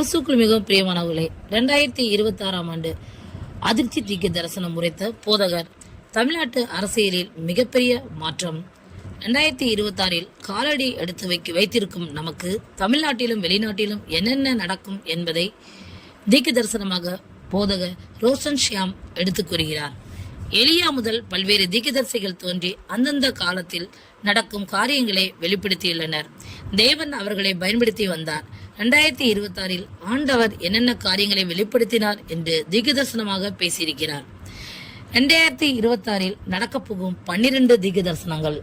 இயேசுக்குள் மிகவும் பிரியமானவர்களே, 2026 ஆண்டு அதிர்ச்சி தீர்க்க தரிசனம் உரைத்த போதகர். தமிழ்நாட்டு அரசியலில் மிகப்பெரிய மாற்றம். 2026 காலடி எடுத்து வைத்திருக்கும் நமக்கு தமிழ்நாட்டிலும் வெளிநாட்டிலும் என்னென்ன நடக்கும் என்பதை தீர்க்க தரிசனமாக போதகர் ரோஷன் ஷியாம் எடுத்துக் கூறுகிறார். எலியா முதல் பல்வேறு தீர்க்கதரிசிகள் தோன்றி அந்தந்த காலத்தில் நடக்கும் காரியங்களை வெளிப்படுத்தியுள்ளனர். தேவன் அவர்களை பயன்படுத்தி வந்தார். 2026 ஆண்டவர் என்னென்ன காரியங்களை வெளிப்படுத்தினார் என்று தீர்க்கதரிசனமாக பேசியிருக்கிறார். 2026 நடக்கப் போகும் 12 தீர்க்கதரிசனங்கள்.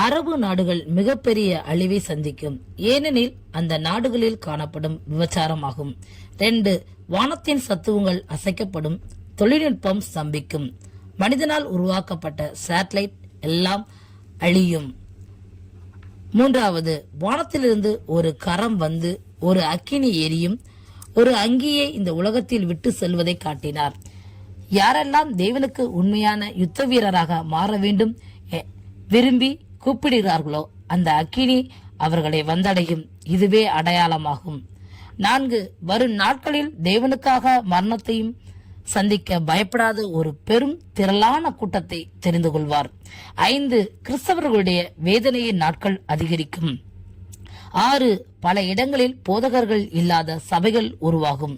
அரபு நாடுகள் மிகப்பெரிய அழிவை சந்திக்கும், ஏனெனில் அந்த நாடுகளில் காணப்படும் விபச்சாரமாகும். 2 வானத்தின் சத்துவங்கள் அசைக்கப்படும், தொழில்நுட்பம் ஸ்தம்பிக்கும், மனிதனால் உருவாக்கப்பட்ட சேட்டலைட் எல்லாம் அழியும். 3 வானத்திலிருந்து ஒரு கரம் வந்து ஒரு அக்கினி எரியும், ஒரு அங்கியை இந்த உலகத்தில் விட்டு செல்வதை காட்டினார். யாரெல்லாம் தேவனுக்கு உண்மையான யுத்த வீரராக மாற வேண்டும் விரும்பி கூப்பிடுகிறார்களோ அந்த அக்கினி அவர்களை வந்தடையும். இதுவே அடையாளமாகும். 4 வரும் நாட்களில் தேவனுக்காக மரணத்தையும் சந்திக்க பயப்படாத ஒரு பெரும் திரளான கூட்டத்தை தெரிந்து கொள்வார். 5 கிறிஸ்தவர்களுடைய வேதனையின் நாட்கள் அதிகரிக்கும். 6 பல இடங்களில் போதகர்கள் இல்லாத சபைகள் உருவாகும்.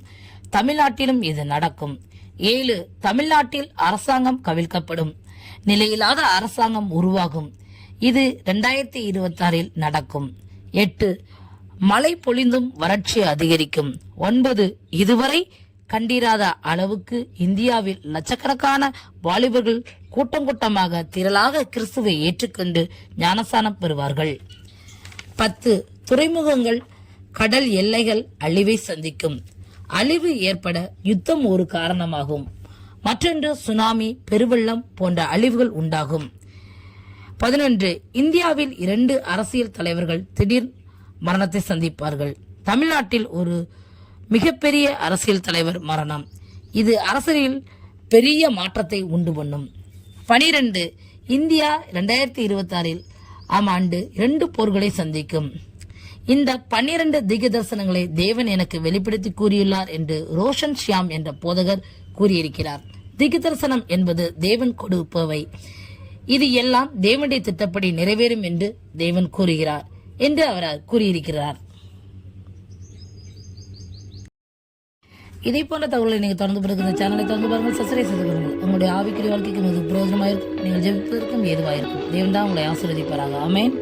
தமிழ்நாட்டிலும் இது நடக்கும். 7 தமிழ்நாட்டில் அரசாங்கம் கவிழ்க்கப்படும், நிலையில்லாத அரசாங்கம் உருவாகும். இது 2026 நடக்கும். 8 மழை பொழிந்தும் வறட்சி அதிகரிக்கும். 9 இதுவரை கண்டிராத அளவுக்கு இந்தியாவில் லட்சக்கணக்கான வாலிபர்கள் கூட்டம் கூட்டமாக திரளாக கிறிஸ்துவை ஏற்றுக்கொண்டு ஞானஸ்நானம் பெறுவார்கள். 10 துறைமுகங்கள் கடல் எல்லைகள் அழிவை சந்திக்கும். அழிவு ஏற்பட யுத்தம் ஒரு காரணமாகும். மற்றொன்று சுனாமி, பெருவெள்ளம் போன்ற அழிவுகள் உண்டாகும். 11 இந்தியாவில் 2 அரசியல் தலைவர்கள் திடீர் மரணத்தை சந்திப்பார்கள். தமிழ்நாட்டில் ஒரு மிகப்பெரிய அரசியல் தலைவர் மரணம். இது அரசியலில் பெரிய மாற்றத்தை உண்டு பண்ணும். 12 இந்தியா 2026 ஆண்டு 2 போர்களை சந்திக்கும். இந்த 12 தீர்க்க தரிசனங்களை தேவன் எனக்கு வெளிப்படுத்தி கூறியுள்ளார் என்று ரோஷன் ஷியாம் என்ற போதகர் கூறியிருக்கிறார். தீர்க்க தரிசனம் என்பது தேவன் கொடுப்பவை. இது எல்லாம் தேவனுடைய திட்டப்படி நிறைவேறும் என்று தேவன் கூறுகிறார் என்று அவர் கூறியிருக்கிறார். இதே போன்ற தகவலை நீங்கள் தொடர்ந்து பிறகு இந்த சேனலை தொடர்ந்து பாருங்கள், சப்ஸ்கிரைப் செய்து பாருங்கள். உங்களுடைய ஆவிக்குரிய வாழ்க்கைக்கு மிக பிரயோஜனமாக இருக்கும். நீங்கள் ஜெபிப்பதற்கும் ஏதுவாக இருக்கும். தேவன் தான் உங்களை ஆசீர்வதிப்பாராக. ஆமென்.